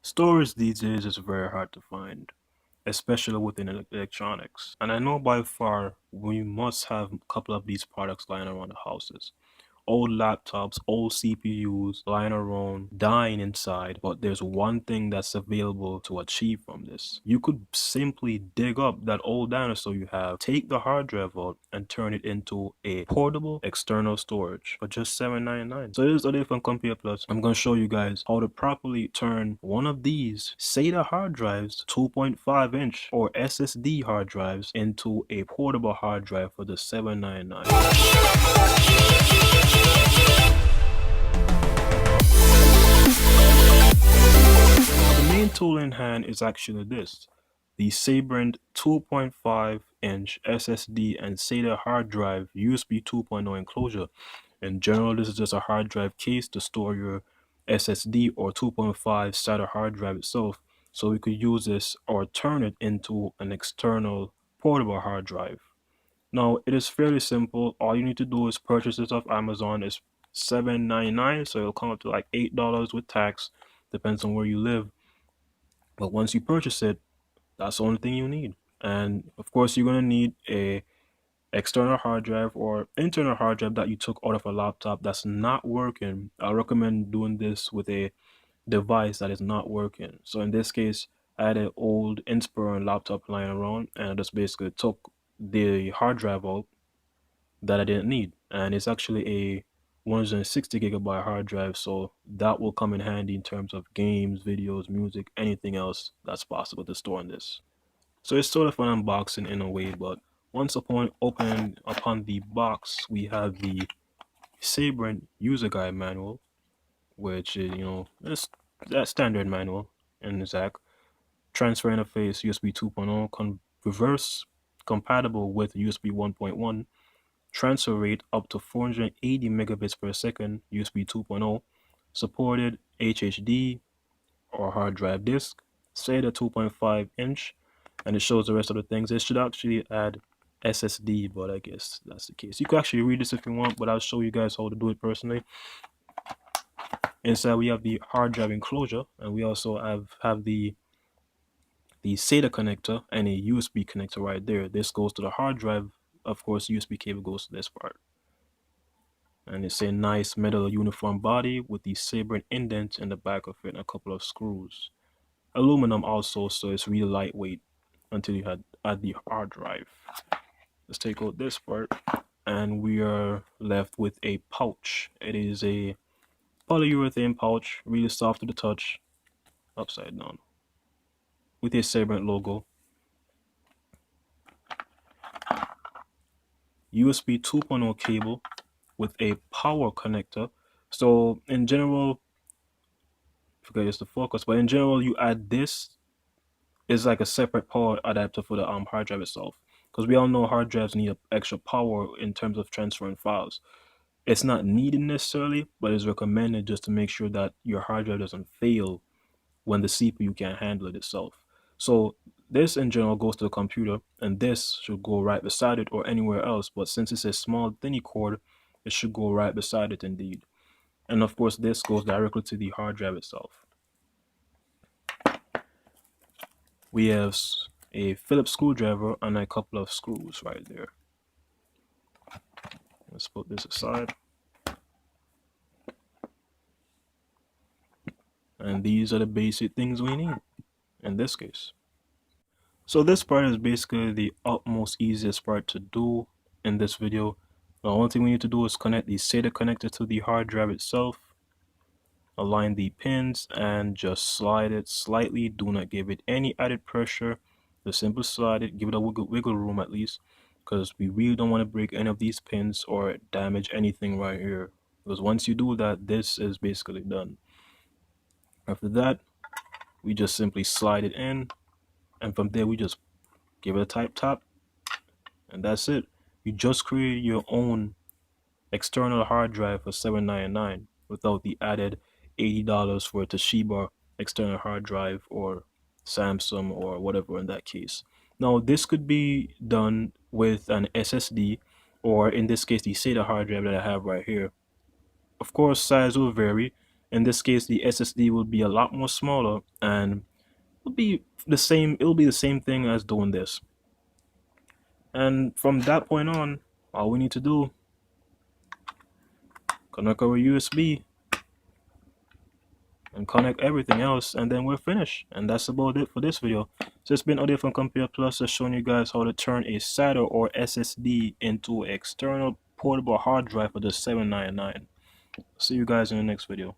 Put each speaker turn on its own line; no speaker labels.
Storage these days is very hard to find, especially within electronics. And I know by far we must have a couple of these products lying around the houses. Old laptops, old CPUs lying around, dying inside. But there's one thing that's available to achieve from this. You could simply dig up that old dinosaur you have, take the hard drive out, and turn it into a portable external storage for just $7.99. So this is Ade from Computer Plus. I'm going to show you guys how to properly turn one of these SATA hard drives, 2.5-inch or SSD hard drives, into a portable hard drive for the $7.99. The main tool in hand is actually this, the Sabrent 2.5-inch SSD and SATA hard drive USB 2.0 enclosure. In general, this is just a hard drive case to store your SSD or 2.5 SATA hard drive itself, so we could use this or turn it into an external portable hard drive. Now, it is fairly simple. All you need to do is purchase this off Amazon. It's $7.99, so it'll come up to like $8 with tax, depends on where you live. But once you purchase it, that's the only thing you need. And of course, you're going to need a external hard drive or internal hard drive that you took out of a laptop that's not working. I recommend doing this with a device that is not working. So in this case, I had an old Inspiron laptop lying around, and I just basically took the hard drive out that I didn't need, and it's actually a 160 gigabyte hard drive, so that will come in handy in terms of games, videos, music, anything else that's possible to store in this. So it's sort of an unboxing in a way, but once upon opening upon the box, we have the Sabrent user guide manual, which is, it's that standard manual in the ZAC. Transfer interface USB 2.0, reverse compatible with USB 1.1, transfer rate up to 480 megabits per second, USB 2.0, supported HDD or hard drive disk, SATA 2.5-inch, and it shows the rest of the things. It should actually add SSD, but I guess that's the case. You can actually read this if you want, but I'll show you guys how to do it personally. Inside we have the hard drive enclosure, and we also have the SATA connector and a USB connector right there. This goes to the hard drive. Of course, USB cable goes to this part. And it's a nice metal uniform body with the Sabrent indent in the back of it and a couple of screws. Aluminum also, so it's really lightweight until you add the hard drive. Let's take out this part, and we are left with a pouch. It is a polyurethane pouch, really soft to the touch, upside down, with a Sabrent logo. USB 2.0 cable with a power connector. So in general, I forget just the focus, but in general, you add this is like a separate power adapter for the hard drive itself, because we all know hard drives need extra power in terms of transferring files. It's not needed necessarily, but it's recommended just to make sure that your hard drive doesn't fail when the CPU can't handle it itself. So this in general goes to the computer, and this should go right beside it or anywhere else, but since it's a small thinny cord, it should go right beside it indeed. And of course, this goes directly to the hard drive itself. We have a Phillips screwdriver and a couple of screws right there. Let's put this aside. And these are the basic things we need in this case. So this part is basically the utmost easiest part to do in this video. The only thing we need to do is connect the SATA connector to the hard drive itself, align the pins, and just slide it slightly. Do not give it any added pressure. Just simply slide it, give it a wiggle room at least, because we really don't want to break any of these pins or damage anything right here, because once you do that, this is basically done. After that, we just simply slide it in, and from there we just give it a tight tap, and that's it. You just create your own external hard drive for $7.99 without the added $80 for a Toshiba external hard drive or Samsung or whatever in that case. Now this could be done with an SSD, or in this case the SATA hard drive that I have right here. Of course, size will vary. In this case, the SSD will be a lot more smaller, and it'll be the same. It'll be the same thing as doing this. And from that point on, all we need to do, connect our USB and connect everything else, and then we're finished. And that's about it for this video. So it's been Audio from Compare Plus, just showing you guys how to turn a SATA or SSD into an external portable hard drive for the $799. See you guys in the next video.